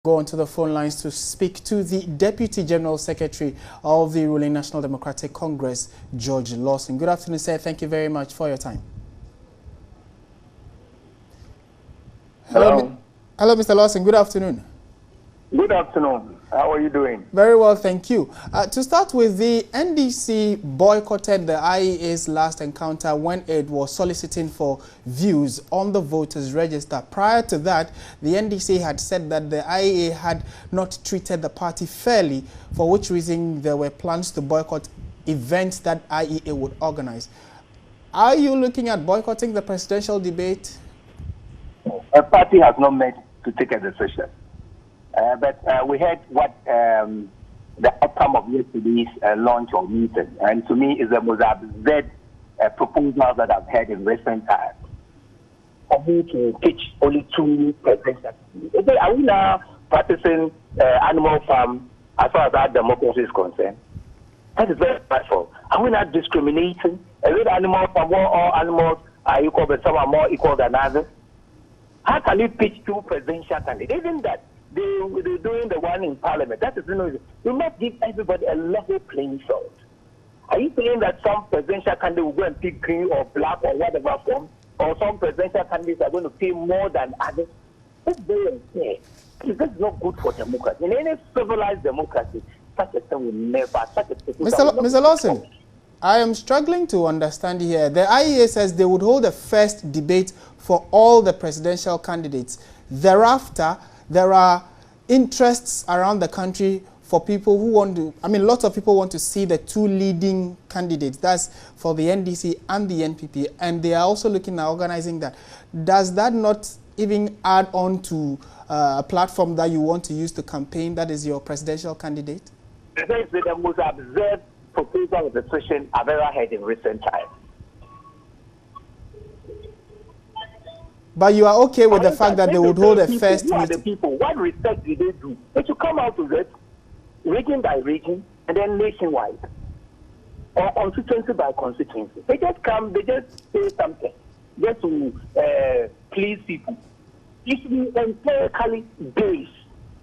Go onto the phone lines to speak to the Deputy General Secretary of the ruling National Democratic Congress, George Lawson. Good afternoon, sir. Thank you very much for your time. Hello. Hello, Mr. Lawson. Good afternoon. Good afternoon. How are you doing? Very well, thank you. To start with, the NDC boycotted the IEA's last encounter when it was soliciting for views on the voters' register. Prior to that, the NDC had said that the IEA had not treated the party fairly, for which reason there were plans to boycott events that IEA would organize. Are you looking at boycotting the presidential debate? A party has not met to take a decision. But we heard what the outcome of yesterday's launch or meeting, and to me is the most absurd proposal that I've heard in recent times. For me to pitch only 2 presidential. Are we now practicing animal farm as far as our democracy is concerned? That is very powerful. Are we not discriminating? Is it animal farm where all animals are equal, but some are more equal than others? How can you pitch 2 presidential candidates? Isn't that they're doing the one in Parliament? That is, you must give everybody a level playing field. Are you saying that some presidential candidates will go and pick green or black or whatever form, or some presidential candidates are going to pay more than others? That's very unfair. That's not good for democracy. In any civilized democracy, such a thing will never, Mr. Lawson, I am struggling to understand here. The IEA says they would hold a first debate for all the presidential candidates. Thereafter, there are interests around the country for people who want to, lots of people want to see the 2 leading candidates. That's for the NDC and the NPP, and they are also looking at organizing that. Does that not even add on to a platform that you want to use to campaign, that is your presidential candidate? That is the most absurd proposal of the decision I've ever heard in recent times. But you are okay with the fact that they would hold a first meeting? Who are the people? What respect do they do? They should come out with it, region by region, and then nationwide, or constituency by constituency. They just come, they just say something, just to please people. It should be empirically based,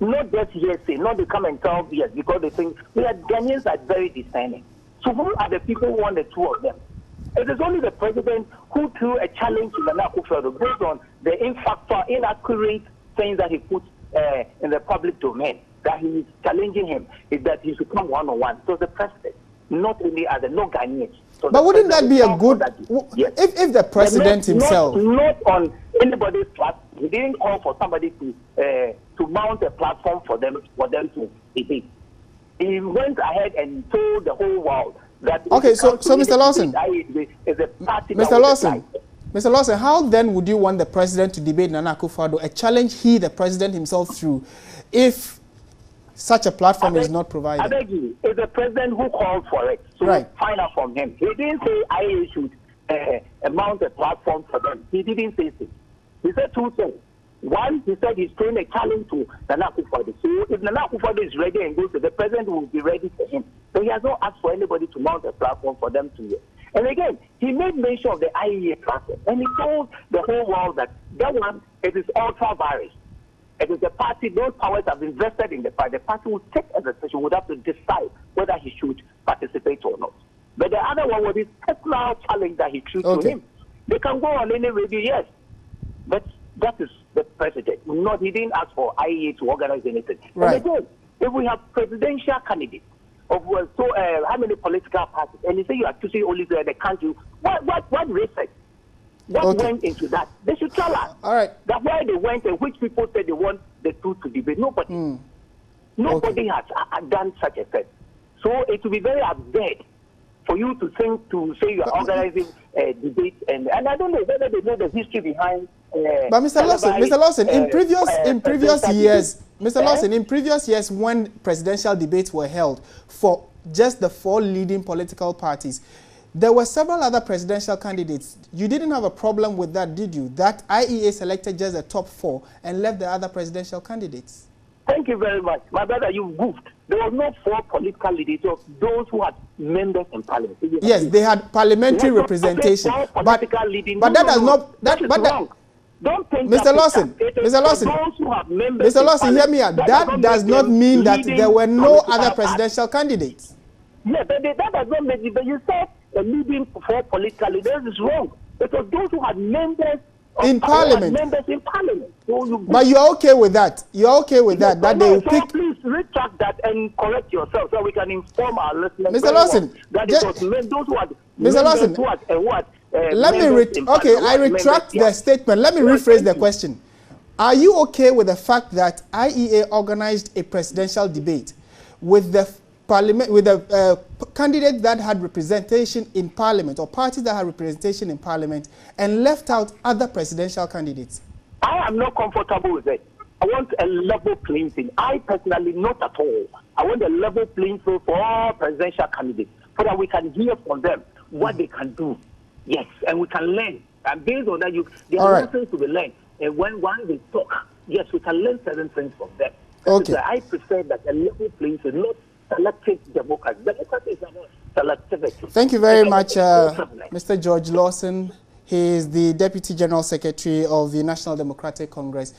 not just hearsay, not they come and tell yes, because they think Ghanaians are very discerning. So who are the people who want the 2 of them? It is only the president who threw a challenge to Nana Akufo-Addo based on the inaccurate things that he put in the public domain, that he is challenging him, is that he should come one-on-one. So the president, not any other, no Ghanaians. So but wouldn't that be a good, yes. if the president himself... Not on anybody's platform. He didn't call for somebody to mount a platform for them to debate. He went ahead and told the whole world that... Okay, so Mr. Lawson, Mr. Lawson, how then would you want the president to debate Nana Akufo-Addo, a challenge the president himself threw, if such a platform is not provided? I beg you, it's the president who called for it, so right. Find out from him. He didn't say IEA should mount a platform for them. He didn't say so. He said 2 things. One, he said he's throwing a challenge to Nana Akufo-Addo. So if Nana Akufo-Addo is ready and goes to the president, will be ready for him. So he has not asked for anybody to mount a platform for them to use. And again, he made mention of the IEA platform, and he told the whole world that one, it is ultra-virus. It is the party, those powers have invested in the party. The party will take a decision, would have to decide whether he should participate or not. But the other one was his personal challenge that he threw to him. They can go on any radio, yes, but that is the president. He didn't ask for IEA to organize anything. Right. And again, if we have presidential candidates of how many political parties, and you say you are choosing only the country, what research? What went into that? They should tell us. All right. That why they went and which people said they want the 2 to debate. Nobody. Nobody has done such a thing. So it will be very absurd for you to say you are organizing a debate, and I don't know whether they know the history behind. But Mr. Lawson, in previous years, Mr. Lawson, in previous years when presidential debates were held for just the 4 leading political parties, there were several other presidential candidates. You didn't have a problem with that, did you? That IEA selected just the top 4 and left the other presidential candidates. Thank you very much. My brother, you goofed. There was no 4 political leaders of those who had members in parliament. Yes, they had parliamentary representation. But that does not... Don't think Mr. Lawson, Mr. Lawson, Mr. Lawson, hear me out. That does not mean that there were no other presidential candidates. Yeah, but that does not make it. But you said the leading for political leaders is wrong. Because those who had members in Parliament. Members in Parliament. So but you're okay with that? You're okay with that? That they will pick. Please retract that and correct yourself so we can inform our listeners. Mr. Lawson, that it was those who had Mr. Lawson, let me okay. I retract the statement. Let me rephrase the question. Are you okay with the fact that IEA organized a presidential debate with the Parliament, with a candidate that had representation in Parliament or parties that had representation in Parliament and left out other presidential candidates? I am not comfortable with it. I want a level playing field. I personally, not at all. I want a level playing field for all presidential candidates so that we can hear from them what they can do. Yes, and we can learn. And based on that, there are lessons to be learned. And when they talk, yes, we can learn certain things from them. Okay. I prefer that a level playing field, not selective democracy. Democracy is about selectivity. Thank you very much, Mr. George Lawson. He is the Deputy General Secretary of the National Democratic Congress,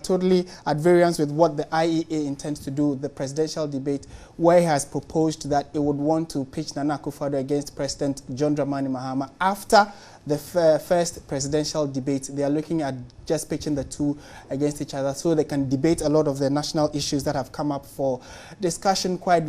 totally at variance with what the IEA intends to do, the presidential debate, where he has proposed that it would want to pitch Nana Akufo-Addo against President John Dramani Mahama. After the first presidential debate, they are looking at just pitching the two against each other so they can debate a lot of the national issues that have come up for discussion quite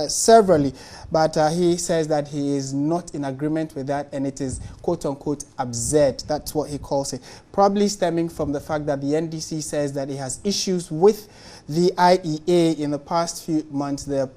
severally. But he says that he is not in agreement with that and it is quote-unquote absurd. That's what he calls it. Probably stemming from the fact that the NDC says that it has issues with the IEA in the past few months. The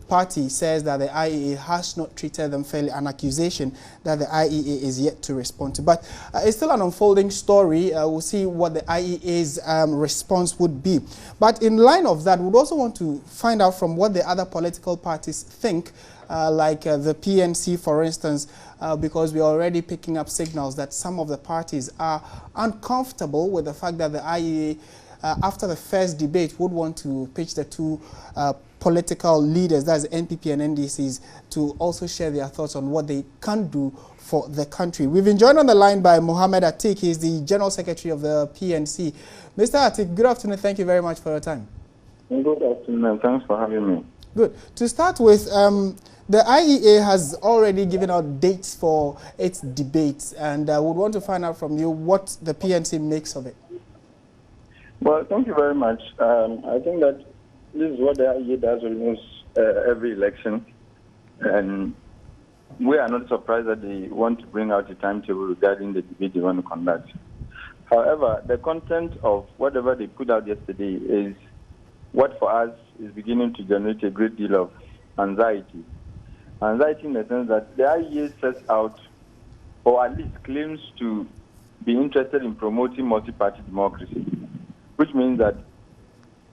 party says that the IEA has not treated them fairly, an accusation that the IEA is yet to respond to. But it's still an unfolding story. We'll see what the IEA's response would be. But in line of that, we'd also want to find out from what the other political parties think, like the PNC, for instance, because we're already picking up signals that some of the parties are uncomfortable with the fact that the IEA, after the first debate, would want to pitch the two political leaders, that's NPP and NDCs, to also share their thoughts on what they can do for the country. We've been joined on the line by Mohammed Atik. He's the General Secretary of the PNC. Mr. Atik, good afternoon. Thank you very much for your time. Good afternoon. Thanks for having me. Good. To start with, the IEA has already given out dates for its debates, and I would want to find out from you what the PNC makes of it. Well, thank you very much. I think that this is what the IEA does almost every election, and we are not surprised that they want to bring out a timetable regarding the debate they want to conduct. However, the content of whatever they put out yesterday is what for us is beginning to generate a great deal of anxiety. Anxiety in the sense that the IEA sets out, or at least claims to be interested in promoting multi-party democracy, which means that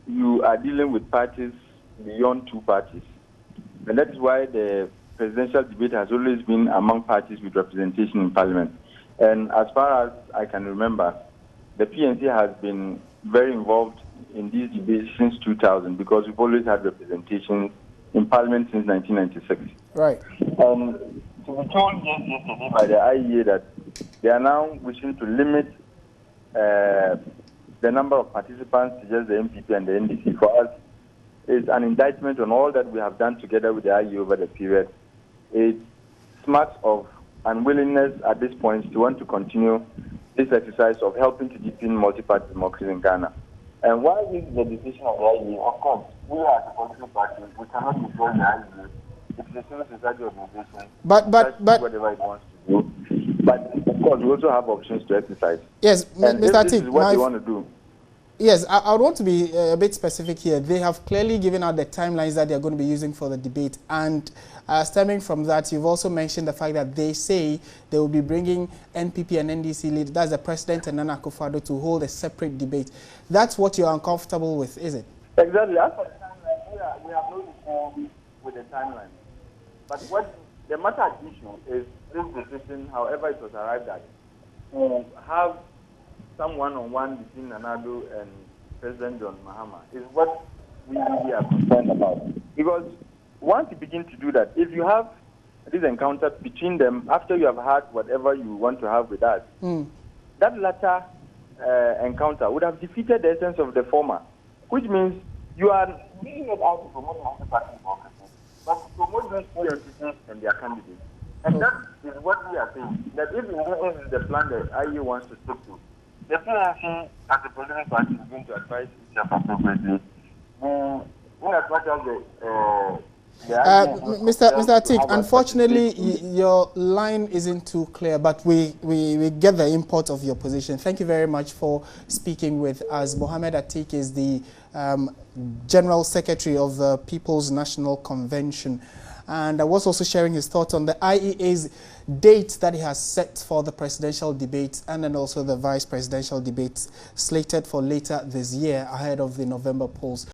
you are dealing with parties beyond two parties. And that is why the presidential debate has always been among parties with representation in Parliament. And as far as I can remember, the PNC has been very involved in these debates since 2000 because we've always had representation in Parliament since 1996. Right. To be told yesterday by the IEA that they are now wishing to limit the number of participants to just the MPP and the NDC, for us, is an indictment on all that we have done together with the IEA over the period. It smacks of unwillingness at this point to want to continue this exercise of helping to deepen multi-party democracy in Ghana. And while this is the decision of the IEA, of course, we as a political party, we cannot control the IEA. It's a civil society organization. But whatever it wants to do. But of course, we also have options to exercise. Yes, and Mr. This is what they want to do. Yes, I would want to be a bit specific here. They have clearly given out the timelines that they're going to be using for the debate. And stemming from that, you've also mentioned the fact that they say they will be bringing NPP and NDC leaders, that's the President and Nana Akufo-Addo, to hold a separate debate. That's what you're uncomfortable with, is it? Exactly. As for the timeline, we have no issue with the timeline. But what the matter at issue is this decision, however it was arrived at, to have some one-on-one between Nanado and President John Mahama is what we really are concerned about. Because once you begin to do that, if you have this encounter between them after you have had whatever you want to have with us, that latter encounter would have defeated the essence of the former, which means you are really not out to promote multi-party democracy, but to promote those two entities and their candidates. And that is what we are saying, that if this is the plan that IEA wants to stick to, the PNC as a political party is going to advise itself appropriately. In as much as Mr. Atik, unfortunately, your line isn't too clear, but we get the import of your position. Thank you very much for speaking with us. Mohammed Atik is the General Secretary of the People's National Convention, and I was also sharing his thoughts on the IEA's date that he has set for the presidential debate and then also the vice presidential debate slated for later this year ahead of the November polls.